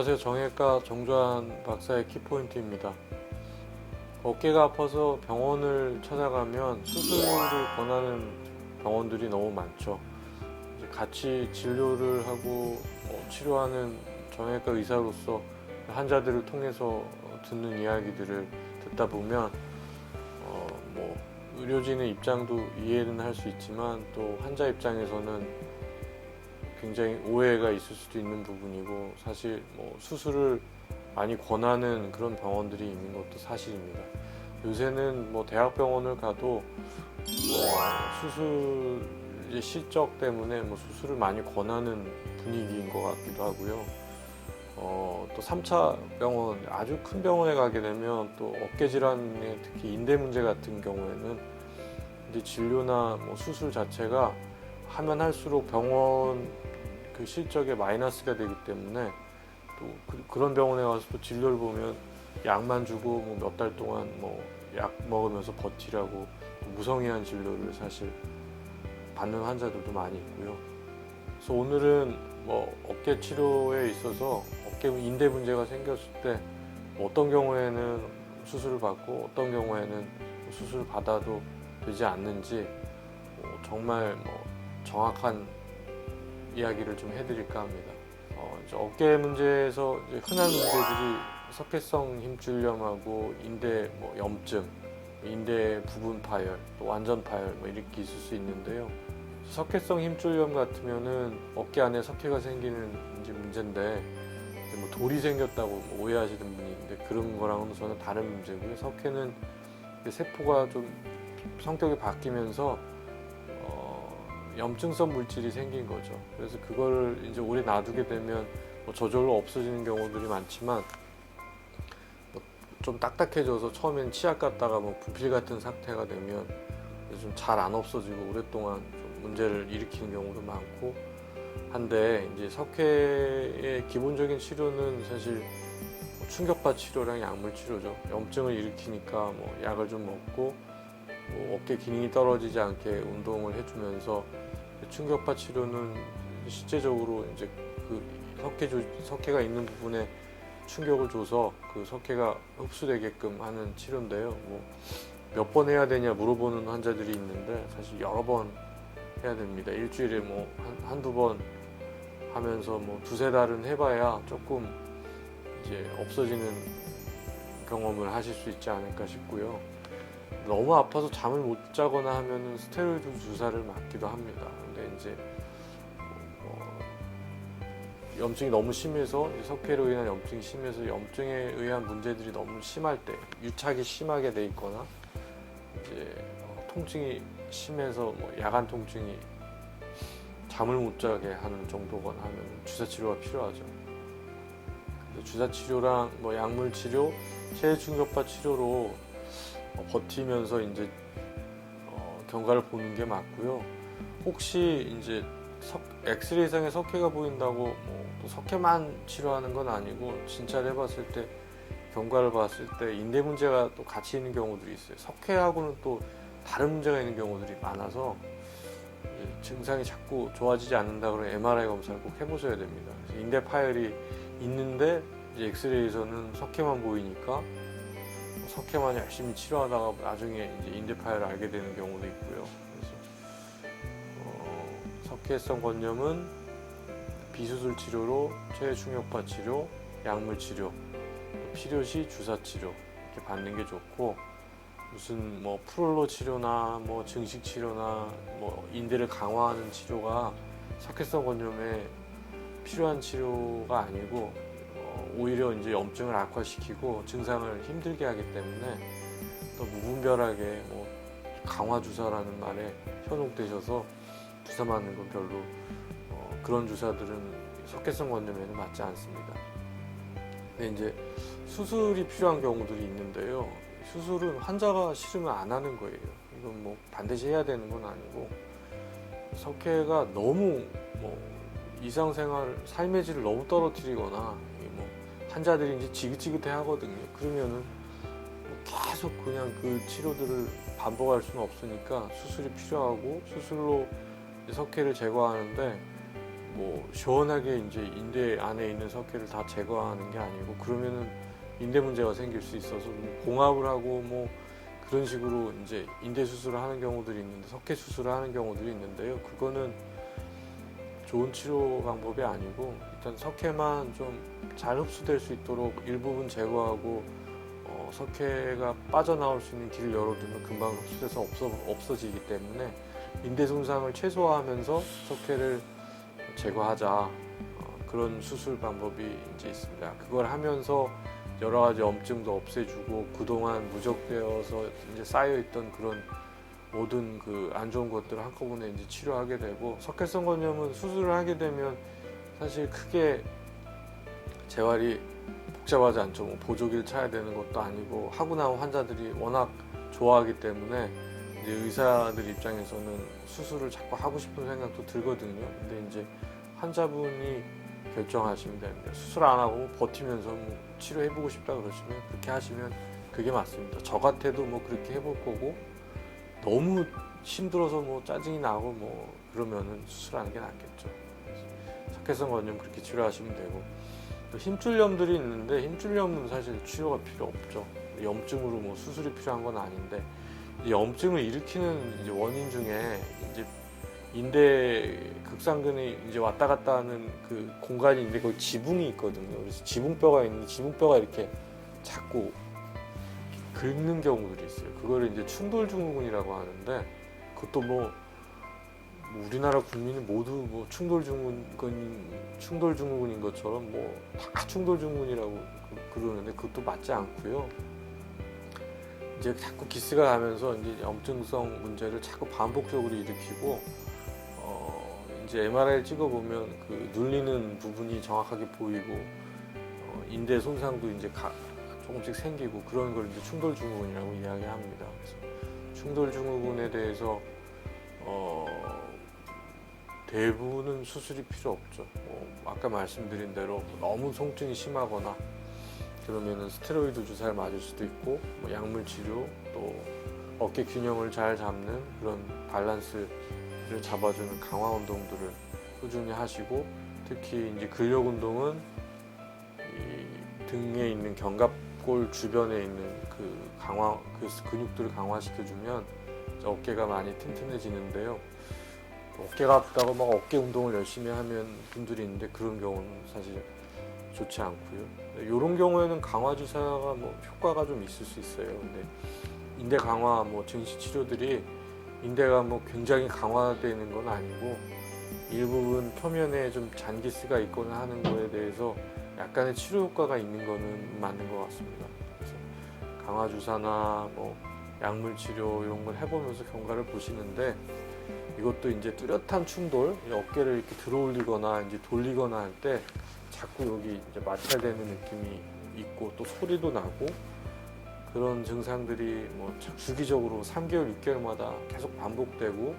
안녕하세요. 정형외과 정주환 박사의 키포인트입니다. 어깨가 아파서 병원을 찾아가면 수술을 권하는 병원들이 너무 많죠. 이제 같이 진료를 하고 치료하는 정형외과 의사로서 환자들을 통해서 듣는 이야기들을 듣다 보면 의료진의 입장도 이해는 할 수 있지만 또 환자 입장에서는 굉장히 오해가 있을 수도 있는 부분이고, 사실 수술을 많이 권하는 그런 병원들이 있는 것도 사실입니다. 요새는 대학병원을 가도 수술의 실적 때문에 수술을 많이 권하는 분위기인 것 같기도 하고요. 또 3차 병원, 아주 큰 병원에 가게 되면 또 어깨 질환에 특히 인대 문제 같은 경우에는 이제 진료나 수술 자체가 하면 할수록 병원 그 실적에 마이너스가 되기 때문에 또 그런 병원에 가서 또 진료를 보면 약만 주고 몇 달 동안 약 먹으면서 버티라고 무성의한 진료를 사실 받는 환자들도 많이 있고요. 그래서 오늘은 어깨 치료에 있어서 어깨 인대 문제가 생겼을 때 어떤 경우에는 수술을 받고 어떤 경우에는 수술을 받아도 되지 않는지 정말 정확한 이야기를 좀 해드릴까 합니다. 어깨 문제에서 이제 흔한 문제들이 석회성 힘줄염하고 인대 염증, 인대 부분 파열, 또 완전 파열 이렇게 있을 수 있는데요. 석회성 힘줄염 같으면은 어깨 안에 석회가 생기는 이제 문제인데 돌이 생겼다고 오해하시는 분이 있는데 그런 거랑은 전혀 다른 문제고요. 석회는 세포가 좀 성격이 바뀌면서 염증성 물질이 생긴 거죠. 그래서 그걸 이제 오래 놔두게 되면 저절로 없어지는 경우들이 많지만 좀 딱딱해져서 처음엔 치약 같다가 부필 같은 상태가 되면 좀 잘 안 없어지고 오랫동안 좀 문제를 일으키는 경우도 많고 한데, 이제 석회의 기본적인 치료는 사실 충격파 치료랑 약물 치료죠. 염증을 일으키니까 약을 좀 먹고 어깨 기능이 떨어지지 않게 운동을 해주면서, 충격파 치료는 실제적으로 이제 그 석회가 있는 부분에 충격을 줘서 그 석회가 흡수되게끔 하는 치료인데요. 몇 번 해야 되냐 물어보는 환자들이 있는데 사실 여러 번 해야 됩니다. 일주일에 한두 번 하면서 두세 달은 해봐야 조금 이제 없어지는 경험을 하실 수 있지 않을까 싶고요. 너무 아파서 잠을 못 자거나 하면은 스테로이드 주사를 맞기도 합니다. 근데 이제 염증이 너무 심해서, 석회로 인한 염증이 심해서 염증에 의한 문제들이 너무 심할 때, 유착이 심하게 돼 있거나 이제 통증이 심해서 야간 통증이 잠을 못 자게 하는 정도거나 하면 주사 치료가 필요하죠. 주사 치료랑 약물 치료, 체외 충격파 치료로 버티면서 이제 경과를 보는 게 맞고요. 혹시 이제 엑스레이상에 석회가 보인다고 또 석회만 치료하는 건 아니고, 진찰을 해봤을 때 경과를 봤을 때 인대 문제가 또 같이 있는 경우들이 있어요. 석회하고는 또 다른 문제가 있는 경우들이 많아서 증상이 자꾸 좋아지지 않는다 그러면 MRI 검사를 꼭 해보셔야 됩니다. 그래서 인대 파열이 있는데 이제 엑스레이에서는 석회만 보이니까 석회만 열심히 치료하다가 나중에 이제 인대 파열을 알게 되는 경우도 있고요. 그래서 석회성 건염은 비수술 치료로 체외 충격파 치료, 약물 치료, 필요시 주사 치료 이렇게 받는 게 좋고, 무슨 프롤로 치료나 증식 치료나 인대를 강화하는 치료가 석회성 건염에 필요한 치료가 아니고 오히려 이제 염증을 악화시키고 증상을 힘들게 하기 때문에 또 무분별하게 강화 주사라는 말에 현혹되셔서 주사 맞는 건 별로 그런 주사들은 석회성 건염에는 맞지 않습니다. 근데 이제 수술이 필요한 경우들이 있는데요. 수술은 환자가 싫으면 안 하는 거예요. 이건 반드시 해야 되는 건 아니고, 석회가 너무 일상생활 삶의 질을 너무 떨어뜨리거나 환자들이 이제 지긋지긋해 하거든요. 그러면은 계속 그냥 그 치료들을 반복할 수는 없으니까 수술이 필요하고, 수술로 석회를 제거하는데 뭐 시원하게 이제 인대 안에 있는 석회를 다 제거하는 게 아니고 그러면은 인대 문제가 생길 수 있어서 봉합을 하고 뭐 그런 식으로 이제 인대 수술을 하는 경우들이 있는데 석회 수술을 하는 경우들이 있는데요. 그거는 좋은 치료 방법이 아니고 일단 석회만 좀 잘 흡수될 수 있도록 일부분 제거하고 석회가 빠져나올 수 있는 길을 열어두면 금방 흡수돼서 없어지기 때문에 인대 손상을 최소화하면서 석회를 제거하자 그런 수술 방법이 이제 있습니다. 그걸 하면서 여러 가지 염증도 없애주고 그동안 누적되어서 이제 쌓여있던 그런 모든 그 안 좋은 것들을 한꺼번에 이제 치료하게 되고 석회성 건염은 수술을 하게 되면 사실 크게 재활이 복잡하지 않죠. 뭐 보조기를 차야 되는 것도 아니고 하고 나온 환자들이 워낙 좋아하기 때문에 이제 의사들 입장에서는 수술을 자꾸 하고 싶은 생각도 들거든요. 근데 이제 환자분이 결정하시면 됩니다. 수술 안 하고 버티면서 뭐 치료해보고 싶다 그러시면 그렇게 하시면 그게 맞습니다. 저 같아도 뭐 그렇게 해볼 거고 너무 힘들어서 뭐 짜증이 나고 뭐 그러면은 수술하는 게 낫겠죠. 석회성 건염 그렇게 치료하시면 되고 또 힘줄염들이 있는데 힘줄염은 사실 치료가 필요 없죠. 염증으로 뭐 수술이 필요한 건 아닌데 염증을 일으키는 이제 원인 중에 이제 인대 극상근이 이제 왔다 갔다 하는 그 공간이 있는데 거기 지붕이 있거든요. 그래서 지붕뼈가 있는데 지붕뼈가 이렇게 자꾸 긁는 경우들이 있어요. 그거를 이제 충돌증후군이라고 하는데 그것도 뭐 우리나라 국민이 모두 뭐 충돌증후군인 것처럼 뭐 다 충돌증후군이라고 그러는데 그것도 맞지 않고요. 이제 자꾸 기스가 나면서 이제 염증성 문제를 자꾸 반복적으로 일으키고 이제 MRI를 찍어보면 그 눌리는 부분이 정확하게 보이고 인대 손상도 이제 조금씩 생기고 그런 걸 이제 충돌증후군이라고 이야기합니다. 그래서 충돌증후군에 대해서 대부분은 수술이 필요 없죠. 아까 말씀드린 대로 너무 통증이 심하거나 그러면은 스테로이드 주사를 맞을 수도 있고 뭐 약물 치료 또 어깨 균형을 잘 잡는 그런 밸런스를 잡아주는 강화 운동들을 꾸준히 하시고 특히 이제 근력 운동은 이 등에 있는 견갑골 주변에 있는 그 근육들을 강화시켜주면 어깨가 많이 튼튼해지는데요. 어깨가 아프다고 막 어깨 운동을 열심히 하면 분들이 있는데 그런 경우는 사실 좋지 않고요. 이런 경우에는 강화 주사가 뭐 효과가 좀 있을 수 있어요. 근데 인대 강화 뭐 증시 치료들이 인대가 뭐 굉장히 강화되는 건 아니고 일부분 표면에 좀 잔기스가 있거나 하는 거에 대해서 약간의 치료 효과가 있는 거는 맞는 것 같습니다. 그래서 강화 주사나 뭐 약물 치료 이런 걸 해보면서 경과를 보시는데 이것도 이제 뚜렷한 충돌, 어깨를 이렇게 들어올리거나 이제 돌리거나 할 때 자꾸 여기 이제 마찰되는 느낌이 있고 또 소리도 나고 그런 증상들이 뭐 주기적으로 3개월, 6개월마다 계속 반복되고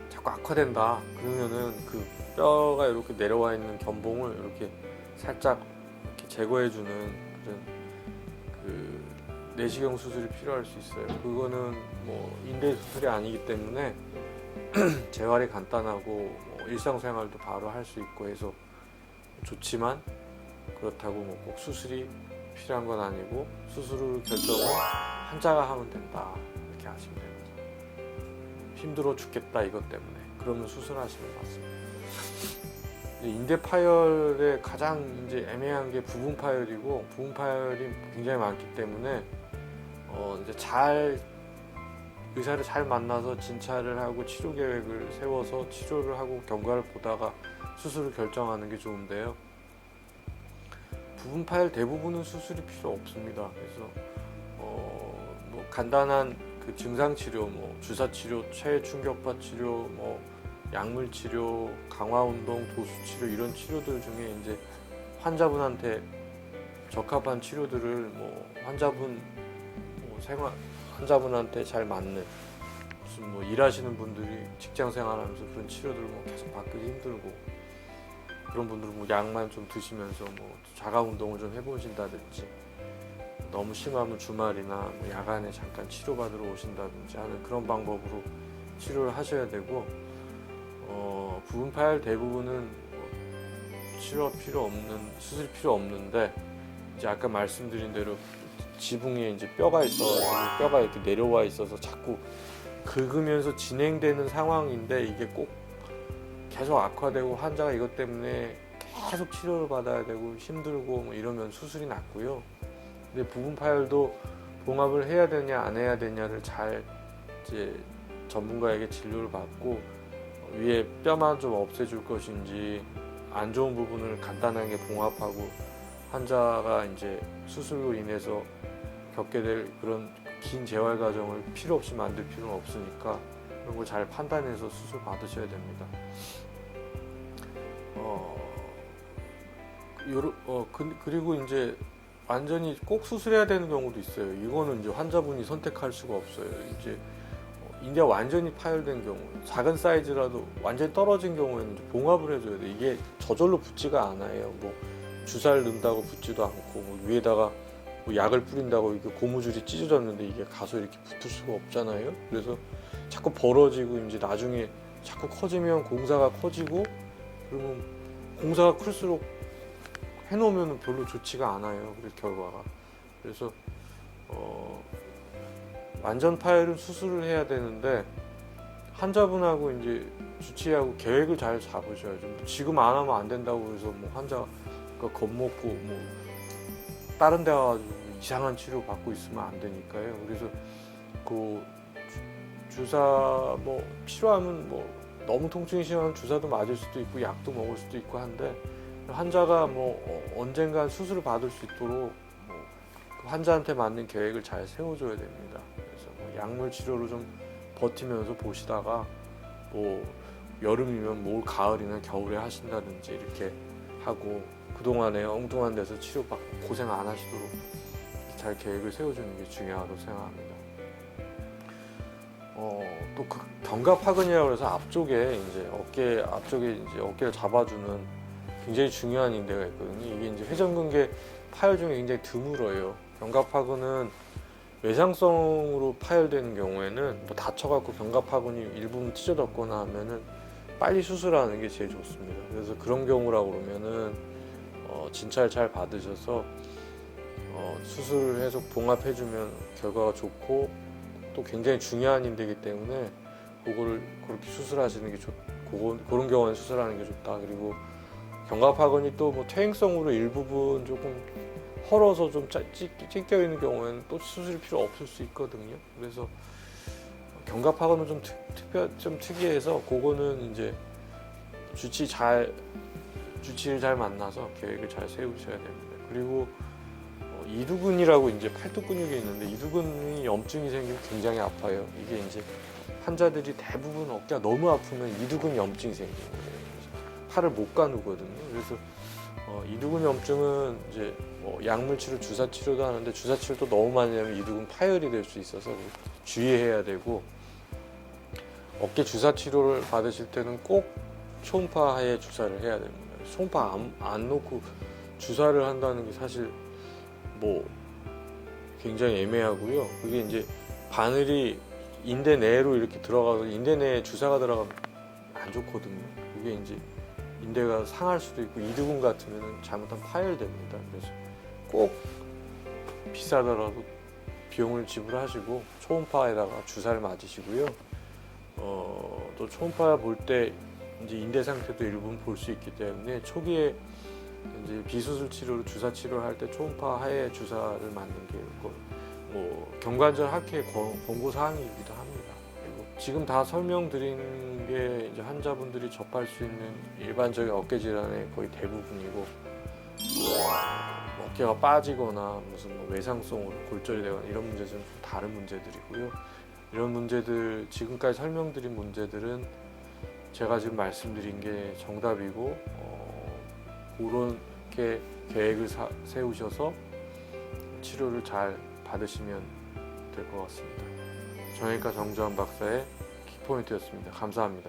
자꾸 악화된다. 그러면은 그 뼈가 이렇게 내려와 있는 견봉을 이렇게 살짝 이렇게 제거해주는 그런 그 내시경 수술이 필요할 수 있어요. 그거는 뭐 인대 수술이 아니기 때문에 재활이 간단하고 뭐 일상생활도 바로 할 수 있고 해서 좋지만 그렇다고 뭐 꼭 수술이 필요한 건 아니고 수술을 결정은 환자가 하면 된다 이렇게 하시면 됩니다. 힘들어 죽겠다 이것 때문에 그러면 수술하시면 맞습니다. 인대 파열의 가장 이제 애매한 게 부분 파열이고 부분 파열이 굉장히 많기 때문에 이제 의사를 잘 만나서 진찰을 하고 치료 계획을 세워서 치료를 하고 경과를 보다가 수술을 결정하는 게 좋은데요. 부분 파열 대부분은 수술이 필요 없습니다. 그래서 뭐 간단한 그 증상 치료, 뭐 주사 치료, 체외 충격파 치료, 뭐 약물 치료, 강화 운동, 도수 치료 이런 치료들 중에 이제 환자분한테 적합한 치료들을 뭐 환자분한테 잘 맞는 무슨 뭐 일하시는 분들이 직장 생활하면서 그런 치료들을 뭐 계속 받기 힘들고 그런 분들은 뭐 약만 좀 드시면서 뭐 자가 운동을 좀 해보신다든지 너무 심하면 주말이나 뭐 야간에 잠깐 치료받으러 오신다든지 하는 그런 방법으로 치료를 하셔야 되고 부분 파열 대부분은 치료할 필요 없는, 수술 필요 없는데, 이제 아까 말씀드린 대로 지붕에 이제 뼈가 있어가지고 뼈가 이렇게 내려와 있어서 자꾸 긁으면서 진행되는 상황인데, 이게 꼭 계속 악화되고 환자가 이것 때문에 계속 치료를 받아야 되고 힘들고 뭐 이러면 수술이 낫고요. 근데 부분 파열도 봉합을 해야 되냐 안 해야 되냐를 잘 이제 전문가에게 진료를 받고, 위에 뼈만 좀 없애줄 것인지 안 좋은 부분을 간단하게 봉합하고, 환자가 이제 수술로 인해서 겪게 될 그런 긴 재활 과정을 필요 없이 만들 필요는 없으니까 그런 걸 잘 판단해서 수술 받으셔야 됩니다. 그리고 이제 완전히 꼭 수술해야 되는 경우도 있어요. 이거는 이제 환자분이 선택할 수가 없어요. 이제 인대가 완전히 파열된 경우, 작은 사이즈라도 완전히 떨어진 경우에는 이제 봉합을 해줘야 돼. 이게 저절로 붙지가 않아요. 뭐 주사를 넣는다고 붙지도 않고, 뭐 위에다가 뭐 약을 뿌린다고 이게 고무줄이 찢어졌는데 이게 가서 이렇게 붙을 수가 없잖아요. 그래서 자꾸 벌어지고, 이제 나중에 자꾸 커지면 공사가 커지고, 그러면 공사가 클수록 해놓으면 별로 좋지가 않아요. 그 결과가. 그래서 완전 파열은 수술을 해야 되는데, 환자분하고 이제 주치의하고 계획을 잘 잡으셔야죠. 지금 안 하면 안 된다고 해서 뭐 환자가 겁먹고 뭐 다른 데 가가지고 이상한 치료 받고 있으면 안 되니까요. 그래서 그 주사 뭐 필요하면 뭐 너무 통증이 심하면 주사도 맞을 수도 있고 약도 먹을 수도 있고 한데, 환자가 뭐 언젠간 수술을 받을 수 있도록 뭐 환자한테 맞는 계획을 잘 세워줘야 됩니다. 그래서 뭐 약물 치료를 좀 버티면서 보시다가 뭐 여름이면 올 가을이나 겨울에 하신다든지 이렇게 하고, 그동안에 엉뚱한 데서 치료받고 고생 안 하시도록 잘 계획을 세워주는 게 중요하다고 생각합니다. 또 그 견갑하근이라고 해서 앞쪽에 이제 어깨 앞쪽에 이제 어깨를 잡아주는 굉장히 중요한 인대가 있거든요. 이게 이제 회전근개 파열 중에 굉장히 드물어요. 견갑하근은 외상성으로 파열되는 경우에는 뭐 다쳐갖고 견갑하근이 일부분 찢어졌거나 하면은 빨리 수술하는 게 제일 좋습니다. 그래서 그런 경우라고 그러면은 진찰 잘 받으셔서 수술을 해서 봉합해주면 결과가 좋고, 또 굉장히 중요한 인대이기 때문에 그거를 그렇게 수술하시는 게 그런 경우는 수술하는 게 좋다. 그리고 견갑하근이 또 뭐 퇴행성으로 일부분 조금 헐어서 좀 찢겨 있는 경우에는 또 수술 필요 없을 수 있거든요. 그래서 견갑하근은 좀 특이해서 그거는 이제 주치를 잘 만나서 계획을 잘 세우셔야 됩니다. 그리고 이두근이라고 이제 팔뚝 근육이 있는데, 이두근이 염증이 생기면 굉장히 아파요. 이게 이제 환자들이 대부분 어깨가 너무 아프면 이두근 염증이 생기는 거예요. 팔을 못 가누거든요. 그래서 이두근 염증은 이제 약물 치료, 주사 치료도 하는데, 주사 치료도 너무 많이 하면 이두근 파열이 될 수 있어서 주의해야 되고, 어깨 주사 치료를 받으실 때는 꼭 초음파에 주사를 해야 됩니다. 초음파 안 놓고 주사를 한다는 게 사실 뭐 굉장히 애매하고요. 그게 이제 바늘이 인대 내로 이렇게 들어가서 인대 내에 주사가 들어가면 안 좋거든요. 그게 이제 인대가 상할 수도 있고, 이두근 같으면 잘못하면 파열됩니다. 그래서 꼭 비싸더라도 비용을 지불하시고 초음파에다가 주사를 맞으시고요. 또 초음파 볼 때 이제 인대 상태도 일부분 볼 수 있기 때문에, 초기에 이제 비수술 치료로 주사 치료를 할 때 초음파 하에 주사를 맞는 게 뭐 경관절 학회 권고 사항이기도 합니다. 그리고 지금 다 설명드린 게 이제 환자분들이 접할 수 있는 일반적인 어깨 질환의 거의 대부분이고, 어깨가 빠지거나 무슨 뭐 외상성으로 골절이 되거나 이런 문제들은 좀 다른 문제들이고요. 이런 문제들, 지금까지 설명드린 문제들은 제가 지금 말씀드린 게 정답이고, 그렇게 계획을 세우셔서 치료를 잘 받으시면 될 것 같습니다. 정형외과 정주환 박사의 키포인트였습니다. 감사합니다.